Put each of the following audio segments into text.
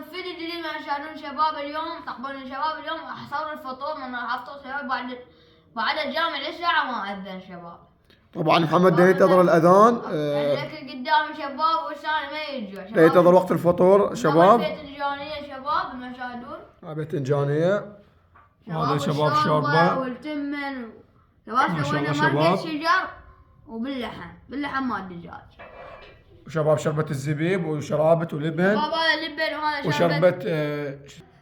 فيديو جديد مع شاهدون شباب. اليوم تقبلون شباب، اليوم حصور الفطور من راح افطر شباب بعد الجامع للساعة ما اذن شباب. طبعا محمد ده ينتظر الاذان. الاكل قدامي شباب والثاني ما يجوع شباب. ده ينتظر وقت الفطور شباب. باذنجانية شباب المشاهدون. باذنجانية. وهذا شباب والشوربة شوربة والتمن شباب. ما شاء الله سوينا مرقة شباب. شجر باللحم مال الدجاج. وشباب شربة الزبيب وشرابة ولبن. شباب هذا لبن وهذا وشربة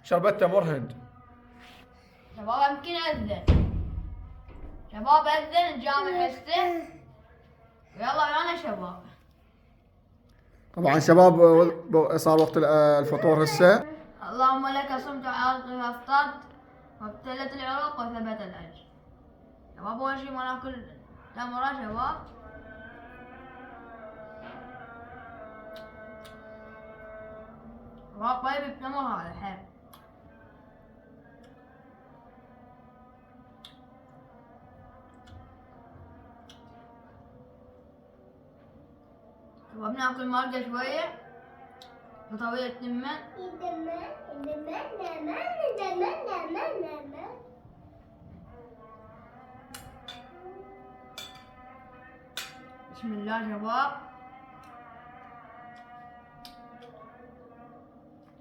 شربة تمر هند. شباب يمكن أذن. شباب أذن الجامع هسه. يلا يلا شباب. طبعا شباب صار وقت الفطور هسه. اللهم لك صمت وعرضك أفطرت وابتلت العروق وثبت الأجر. شباب أول شي ما ناكل تمرة شباب. شباب طيب التمر هذا حيل. شباب ناكل مرقة شوية وطويلة تمن. بسم الله شباب.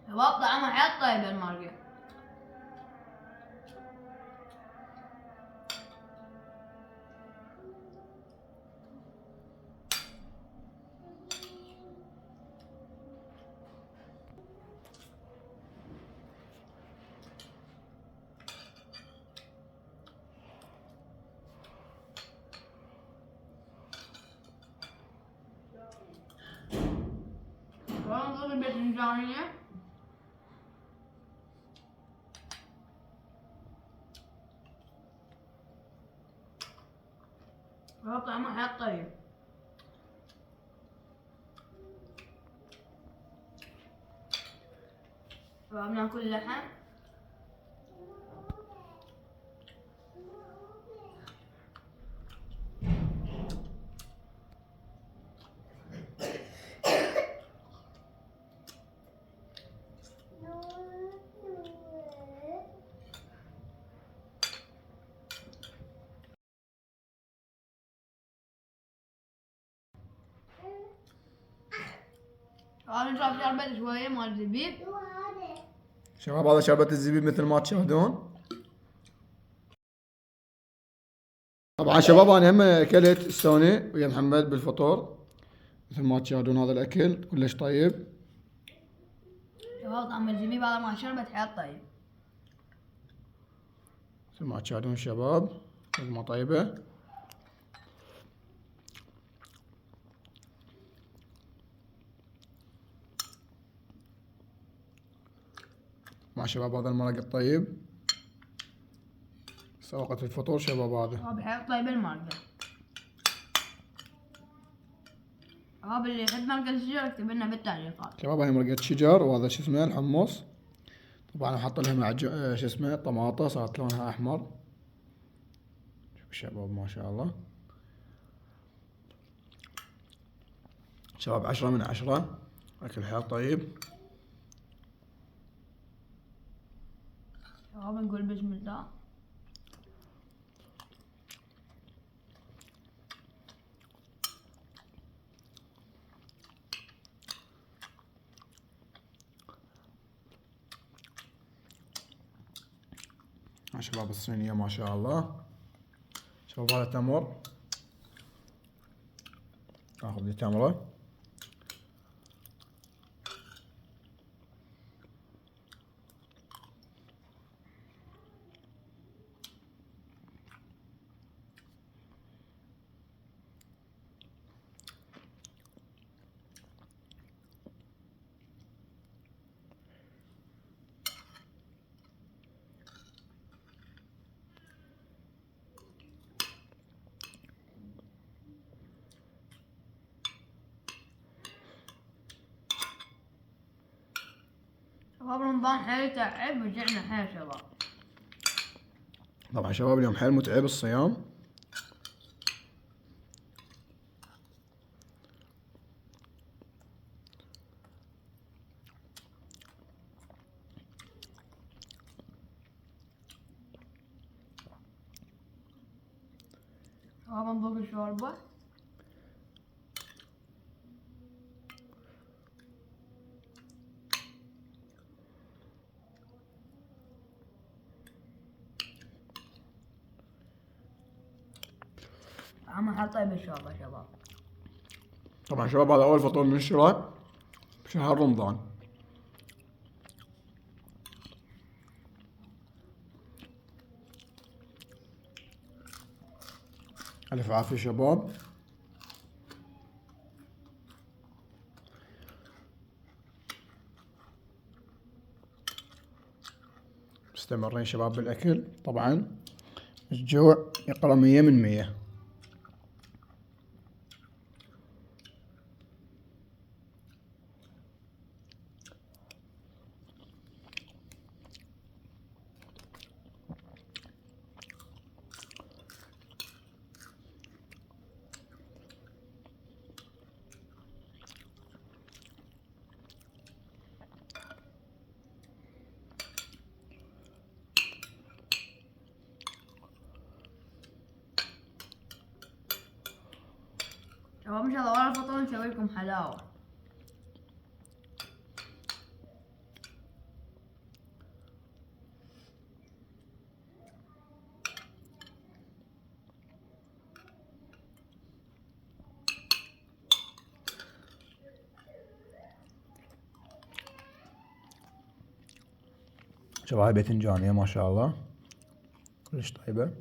شباب طعمها حيل طيب المرقة. نص الباذنجانية. شباب طعمها حيل طيب. شباب ناكل لحم. شباب نشرب شربة شوية مال زبيب. شباب هذا شربة الزبيب مثل ما تشاهدون. طبعا شباب انا هم اكلت السوني ويا محمد بالفطور مثل ما تشاهدون. هذا الاكل كلش طيب. شباب طعم الزبيب هذا مع شربة حيل طيب. مثل ما تشاهدون شباب مثل ما طيبة. مع شباب هذا المرق الطيب. هسه وقت الفطور شباب. هذا شباب حيل طيب المرقة. شباب اللي يحب مرقة الشجر اكتب لنا بالتعليقات. شباب هاي مرقة شجر وهذا شو اسمه الحمص. طبعا احط لها مع شو اسمه طماطة صارت لونها احمر. شوف شباب ما شاء الله. شباب 10 من 10. اكل حيل طيب. شباب نقول بسم الله. شباب الصينية ما شاء الله. شباب هذا تمر. اخذ لي تمرة. شباب رمضان حيل تعب ورجعنا حيل شباب. طبعا شباب اليوم حيل متعب الصيام. شباب نذوق الشوربة. طعمها طيب الشوربة شباب. طبعا شباب هذا أول فطور من الشراء بشهر رمضان. ألف عافية شباب. مستمرين شباب بالأكل. طبعا الجوع يقرأ 100 من 100. شباب ان شاء الله ورا الفطور نسوي لكم حلاوة. شباب هاي باذنجانية ما شاء الله كلش طيبة.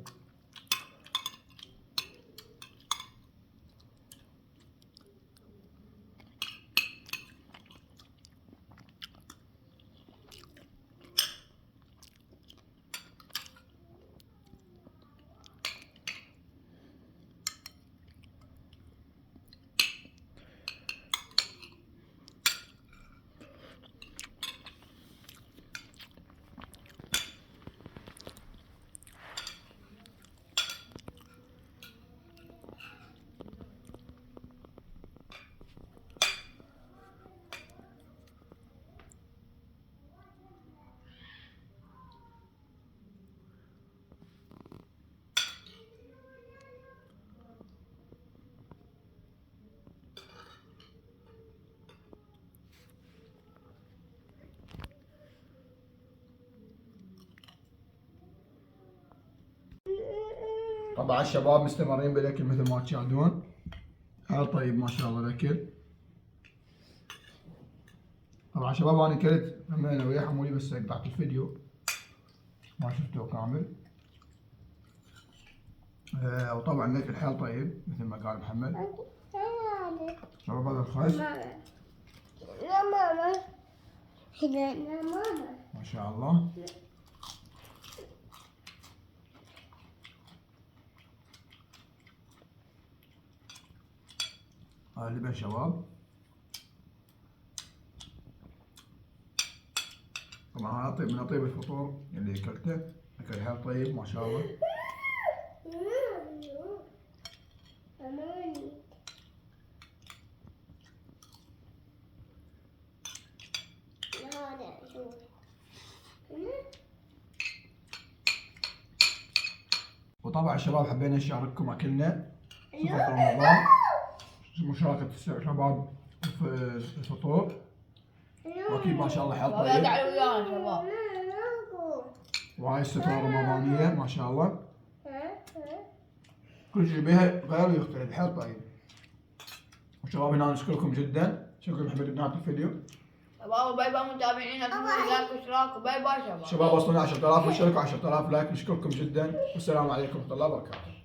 طبعا الشباب مستمرين بالاكل مثل ما تشاهدون. حال طيب ما شاء الله الاكل. طبعا شباب انا اكلت لما انا ويا حمولي بس قطعت الفيديو ما شفته كامل. وطبعا الاكل حال طيب مثل ما قال محمد. شباب هذا الخس ما شاء الله. هذا اللبن شباب. طبعا هذا طيب من اطيب الفطور اللي اكلته. اكل حال طيب ما شاء الله. وطبعا شباب حبينا نشارككم اكلنا في فطور رمضان. مشاركة الشباب في الفطور. واكيد ما شاء الله حال طيب. وهاي السفرة رمضانية ما شاء الله. كل شيء بها غير ويختلف حال طيب. وشباب هنا نشكركم جدا. شكرا محمد بنهاية الفيديو. شباب باي باي متابعينا لايك واشتراك وباي باي شباب. شباب وصلنا 10,000 مشترك و10,000 لايك. نشكركم جدا والسلام عليكم ورحمة الله وبركاته.